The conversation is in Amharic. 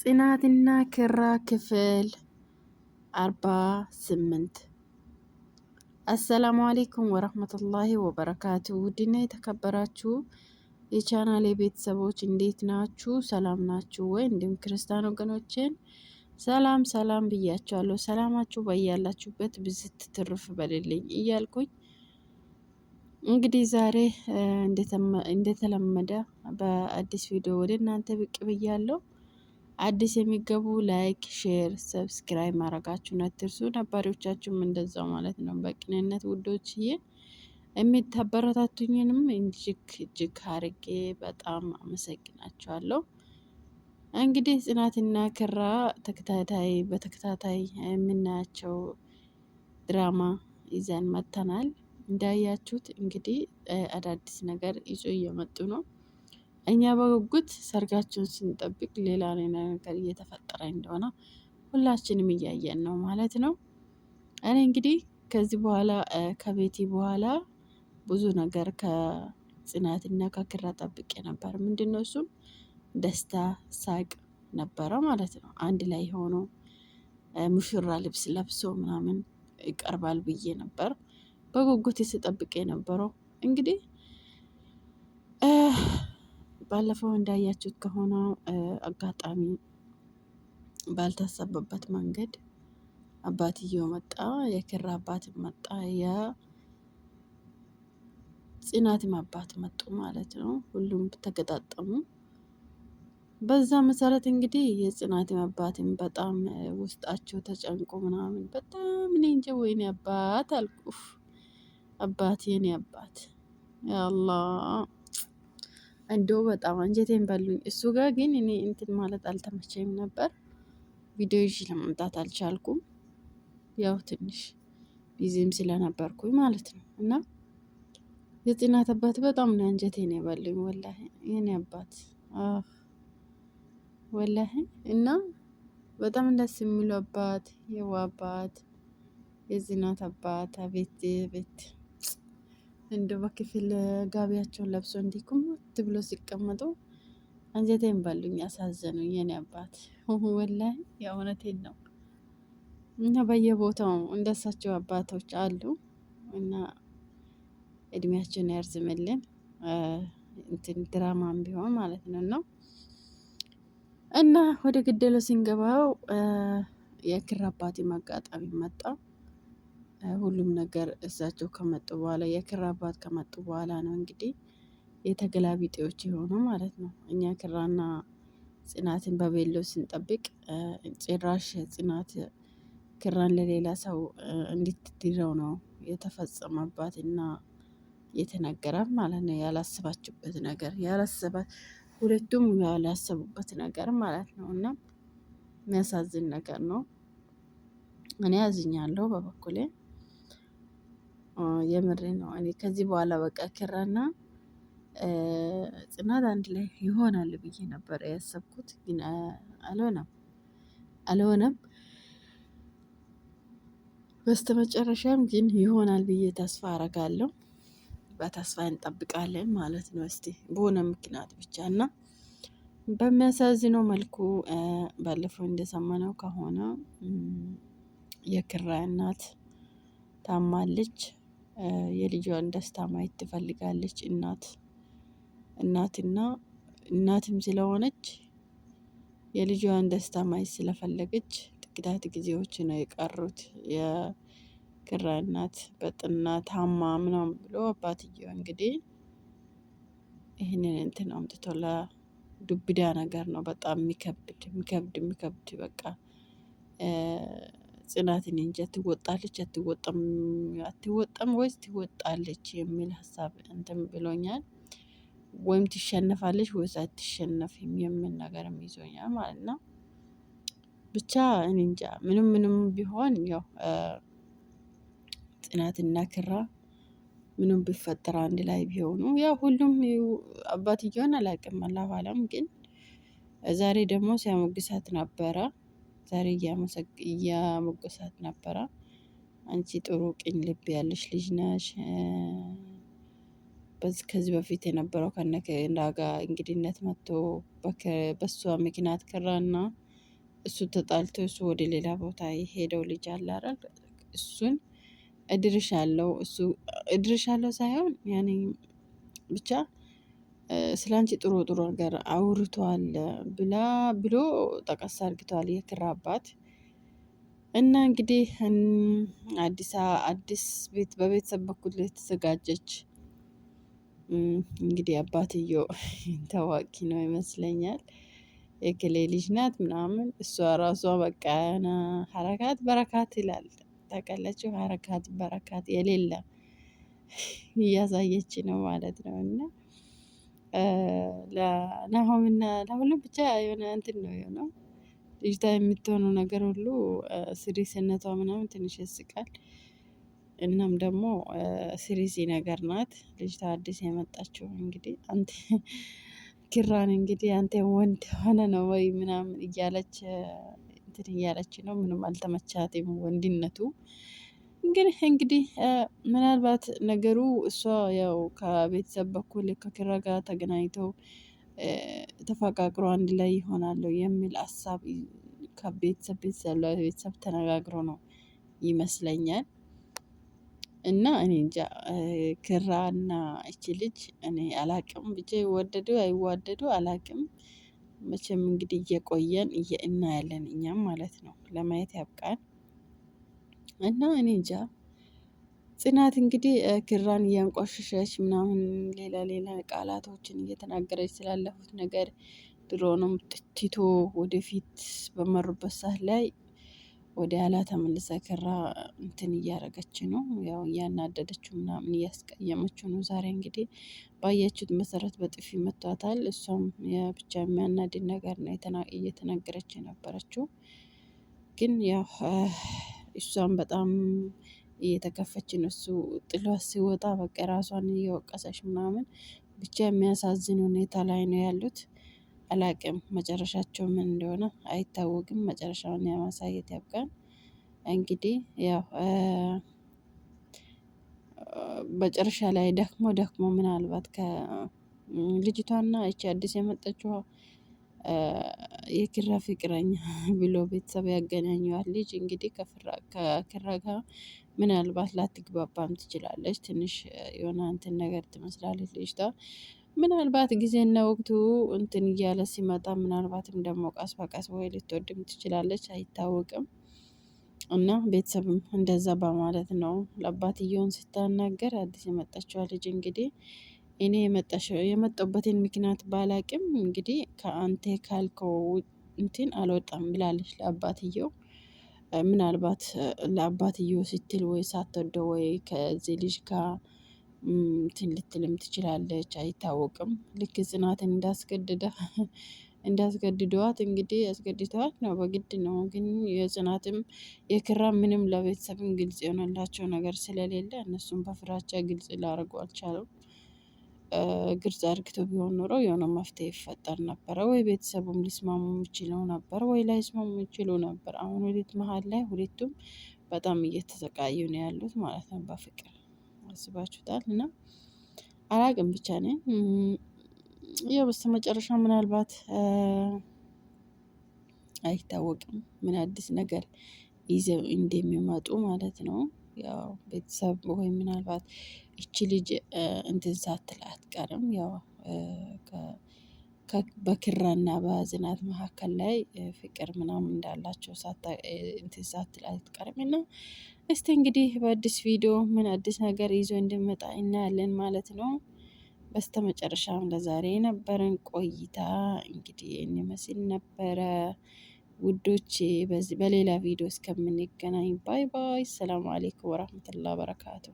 ጽናትና ኪራ ክፍል 48። አሰላሙ አሌይኩም ወረህመቱላሂ ወበረካቱ። ውድና የተከበራችሁ የቻናሌ ቤተሰቦች እንዴት ናችሁ? ሰላም ናችሁ ወይ? እንዲሁም ክርስቲያን ወገኖችን ሰላም ሰላም ብያችኋለሁ። ሰላማችሁ በያላችሁበት ብዝት ትርፍ በልልኝ እያልኩኝ እንግዲህ ዛሬ እንደተለመደ በአዲስ ቪዲዮ ወደ እናንተ ብቅ ብያለሁ። አዲስ የሚገቡ ላይክ፣ ሼር፣ ሰብስክራይብ ማድረጋችሁን አትርሱ። ነባሪዎቻችሁም እንደዛው ማለት ነው። በቅንነት ውዶችዬ የሚታበረታቱኝንም እጅግ አርጌ በጣም አመሰግናችኋለሁ። እንግዲህ ጽናትና ኪራ በተከታታይ የምናያቸው ድራማ ይዘን መጥተናል። እንዳያችሁት እንግዲህ አዳዲስ ነገር ይዞ እየመጡ ነው። እኛ በጉጉት ሰርጋቸውን ስንጠብቅ ሌላ ነገር እየተፈጠረ እንደሆነ ሁላችንም እያየን ነው ማለት ነው። እኔ እንግዲህ ከዚህ በኋላ ከቤቲ በኋላ ብዙ ነገር ከጽናትና ከኪራ ጠብቄ ነበር። ምንድን ነው እሱም ደስታ፣ ሳቅ ነበረ ማለት ነው። አንድ ላይ ሆኖ ሙሽራ ልብስ ለብሶ ምናምን ይቀርባል ብዬ ነበር በጉጉት ስጠብቅ የነበረው። እንግዲህ ባለፈው እንዳያችሁት ከሆነ አጋጣሚ ባልታሰበበት መንገድ አባትየው መጣ፣ የኪራ አባት መጣ፣ የጽናትም አባት መጡ ማለት ነው። ሁሉም ተገጣጠሙ። በዛ መሰረት እንግዲህ የጽናትም አባትም በጣም ውስጣቸው ተጨንቆ ምናምን በጣም እኔ እንጃ፣ ወይኔ አባት አልኩፍ፣ አባት የኔ አባት ያአላህ እንደው በጣም አንጀቴን በሉኝ። እሱ ጋር ግን እኔ እንትን ማለት አልተመቸኝም ነበር። ቪዲዮ ይዤ ለመምጣት አልቻልኩም። ያው ትንሽ ቢዚም ስለነበርኩኝ ማለት ነው። እና የጽናት አባት በጣም ነው አንጀቴን የበሉኝ ወላሂ የኔ አባት ወላሂ። እና በጣም ደስ የሚሉ አባት፣ የዋ አባት፣ የጽናት አባት አቤት ቤት እንደ በክፍል ጋቢያቸውን ለብሶ እንዲህ ኩምት ብሎ ሲቀመጡ አንጀቴን ባሉኝ፣ ያሳዘኑኝ የኔ አባት ወላሂ የእውነቴን ነው። እና በየቦታው እንደሳቸው አባቶች አሉ እና እድሜያቸውን ያርዝምልን። እንትን ድራማም ቢሆን ማለት ነው። እና ወደ ግደለው ሲንገባው የኪራ አባት አጋጣሚ መጣ። ሁሉም ነገር እሳቸው ከመጡ በኋላ የኪራ አባት ከመጡ በኋላ ነው እንግዲህ የተገላቢጤዎች የሆኑ ማለት ነው። እኛ ኪራና ጽናትን በቤሎ ስንጠብቅ ጭራሽ ጽናት ኪራን ለሌላ ሰው እንድትድረው ነው የተፈጸመባት እና የተነገራት ማለት ነው። ያላሰባችበት ነገር ሁለቱም ያላሰቡበት ነገር ማለት ነው። እና የሚያሳዝን ነገር ነው። እኔ አዝኛለሁ በበኩሌ የምሬ ነው። እኔ ከዚህ በኋላ በቃ ኪራና ጽናት አንድ ላይ ይሆናል ብዬ ነበር ያሰብኩት፣ ግን አልሆነም። በስተመጨረሻም ግን ይሆናል ብዬ ተስፋ አረጋለሁ። በተስፋ እንጠብቃለን ማለት ነው። እስቲ በሆነ ምክንያት ብቻ እና በሚያሳዝነው መልኩ ባለፈው እንደሰማነው ከሆነ የኪራ እናት ታማለች። የልጇን ደስታ ማየት ትፈልጋለች። እናትም ስለሆነች የልጇን ደስታ ማየት ስለፈለገች ጥቂት ጊዜዎች ነው የቀሩት። የኪራ እናት በጥና ታማ ምናምን ብሎ አባትየው እንግዲህ ይህንን እንትን አምጥቶ ለዱብዳ ነገር ነው። በጣም የሚከብድ በቃ ጽናትን እንጂ ትወጣለች አትወጣም ወይስ ትወጣለች የሚል ሀሳብ እንትን ብሎኛል። ወይም ትሸነፋለች ወይስ አትሸነፍም የሚል ነገርም ይዞኛል ማለት ነው። ብቻ እኔ እንጃ ምንም ቢሆን ያው ጽናትና ኪራ ምንም ቢፈጠር አንድ ላይ ቢሆኑ ያው ሁሉም አባትየውን አላውቅም አላሁ አለም። ግን ዛሬ ደግሞ ሲያሞግሳት ነበረ። ዛሬ እያሞገሳት ነበረ። አንቺ ጥሩ ቅን ልብ ያለሽ ልጅ ነሽ። ከዚህ በፊት የነበረው ከነከ እንዳጋ እንግድነት መጥቶ በሷ ምክንያት ኪራና እሱ ተጣልቶ እሱ ወደ ሌላ ቦታ የሄደው ልጅ አለ አይደል? እሱን እድርሻለሁ እሱ እድርሻለሁ ሳይሆን ያኔ ብቻ ስላንቺ ጥሩ ጥሩ ነገር አውርቷል ብሎ ጠቀስ አርግቷል የኪራ አባት። እና እንግዲህ አዲስ ቤት በቤተሰብ በኩል የተዘጋጀች እንግዲህ አባትየው ታዋቂ ነው ይመስለኛል። የክሌ ልጅ ናት ምናምን እሷ ራሷ በቃ ሀረካት በረካት ይላል ታውቃላችሁ። ሀረካት በረካት የሌለ እያሳየች ነው ማለት ነው። እና ለናሆምና ለሁሉም ብቻ የሆነ እንትን ነው የሆነው። ልጅቷ የምትሆነው ነገር ሁሉ ሲሪየስነቷ ምናምን ትንሽ ያስቃል። እናም ደግሞ ሲሪየስ ነገር ናት ልጅቷ አዲስ የመጣችው እንግዲህ አንተ ኪራን እንግዲህ አንተ ወንድ ሆነ ነው ወይ ምናምን እያለች እንትን እያለች ነው። ምንም አልተመቻትም ወንድነቱ። እንግዲህ ምናልባት ነገሩ እሷ ያው ከቤተሰብ በኩል ከኪራ ጋር ተገናኝተው ተፈቃቅሮ አንድ ላይ ይሆናሉ የሚል ሀሳብ ቤተሰብ ተነጋግሮ ነው ይመስለኛል። እና እኔ እንጃ ኪራ እና እቺ ልጅ እኔ አላቅም ብቻ ይወደዱ አይዋደዱ አላቅም። መቼም እንግዲህ እየቆየን እናያለን እኛም ማለት ነው ለማየት ያብቃል። እና እኔ እንጃ ጽናት እንግዲህ ኪራን እያንቋሸሸች ምናምን ሌላ ቃላቶችን እየተናገረች ስላለፉት ነገር ድሮንም ትቶ ወደፊት በመሩበት ሰዓት ላይ ወደ ኋላ ተመልሳ ኪራ እንትን እያረገች ነው ያው እያናደደችው ምናምን እያስቀየመችው ነው። ዛሬ እንግዲህ ባያችሁት መሰረት በጥፊ መቷታል። እሷም ብቻ የሚያናድድ ነገር ነው እየተናገረች የነበረችው። ግን ያው እሷም በጣም እየተከፈች ነው። እሱ ጥሏት ሲወጣ በቃ ራሷን እየወቀሰች ምናምን ብቻ የሚያሳዝን ሁኔታ ላይ ነው ያሉት። አላቅም መጨረሻቸው ምን እንደሆነ አይታወቅም። መጨረሻውን የማሳየት ያብቃን። እንግዲህ ያው መጨረሻ ላይ ደክሞ ምናልባት ከልጅቷና ይቺ አዲስ የመጣችው የኪራ ፍቅረኛ ብሎ ቤተሰብ ያገናኘዋል ልጅ እንግዲህ ከኪራ ጋር ምናልባት ላትግባባም ትችላለች። ትንሽ የሆነ እንትን ነገር ትመስላለች ልጅቷ። ምናልባት ጊዜና ወቅቱ እንትን እያለ ሲመጣ ምናልባትም ደግሞ ቀስ በቀስ ወይ ልትወድም ትችላለች አይታወቅም። እና ቤተሰብም እንደዛ በማለት ነው ለአባትየውን ስታናገር አዲስ የመጣችዋ ልጅ እንግዲህ እኔ የመጣሁበትን ምክንያት ባላቅም እንግዲህ ከአንተ ካልከው እንትን አልወጣም ብላለች ለአባትየው። ምናልባት ለአባትየው ስትል ወይ ሳትወደው ወይ ከዚህ ልጅ ጋር እንትን ልትልም ትችላለች አይታወቅም። ልክ ጽናትን እንዳስገድደዋት እንግዲህ ያስገድደዋት ነው በግድ ነው። ግን የጽናትም የኪራ ምንም ለቤተሰብም ግልጽ የሆነላቸው ነገር ስለሌለ እነሱም በፍራቻ ግልጽ ላደርጉ አልቻሉም። ግልጽ አድርግቶ ቢሆን ኖሮ የሆነ መፍትሄ ይፈጠር ነበረ ወይ ቤተሰቡም ሊስማሙ የሚችለው ነበር ወይ ላይስማሙ የሚችሉ ነበር። አሁን ወዴት መሀል ላይ ሁለቱም በጣም እየተሰቃዩ ነው ያሉት ማለት ነው በፍቅር አስባችሁታል። እና አላቅም ብቻ ነኝ ያው በስተመጨረሻ ምናልባት አይታወቅም ምን አዲስ ነገር ይዘው እንደሚመጡ ማለት ነው። ያው ቤተሰብ ወይ ምናልባት እቺ ልጅ እንትን ሳትል አትቀርም። ያው በኪራና በጽናት መካከል ላይ ፍቅር ምናምን እንዳላቸው እንትን ሳትል አትቀርም። እና እስቲ እንግዲህ በአዲስ ቪዲዮ ምን አዲስ ነገር ይዞ እንደሚመጣ እናያለን ማለት ነው። በስተመጨረሻም ለዛሬ የነበረን ቆይታ እንግዲህ ይህን ይመስል ነበረ ውዶቼ። በሌላ ቪዲዮ እስከምንገናኝ ባይ ባይ። ሰላም አሌይኩም ወራህመቱላሂ ወበረካቱ።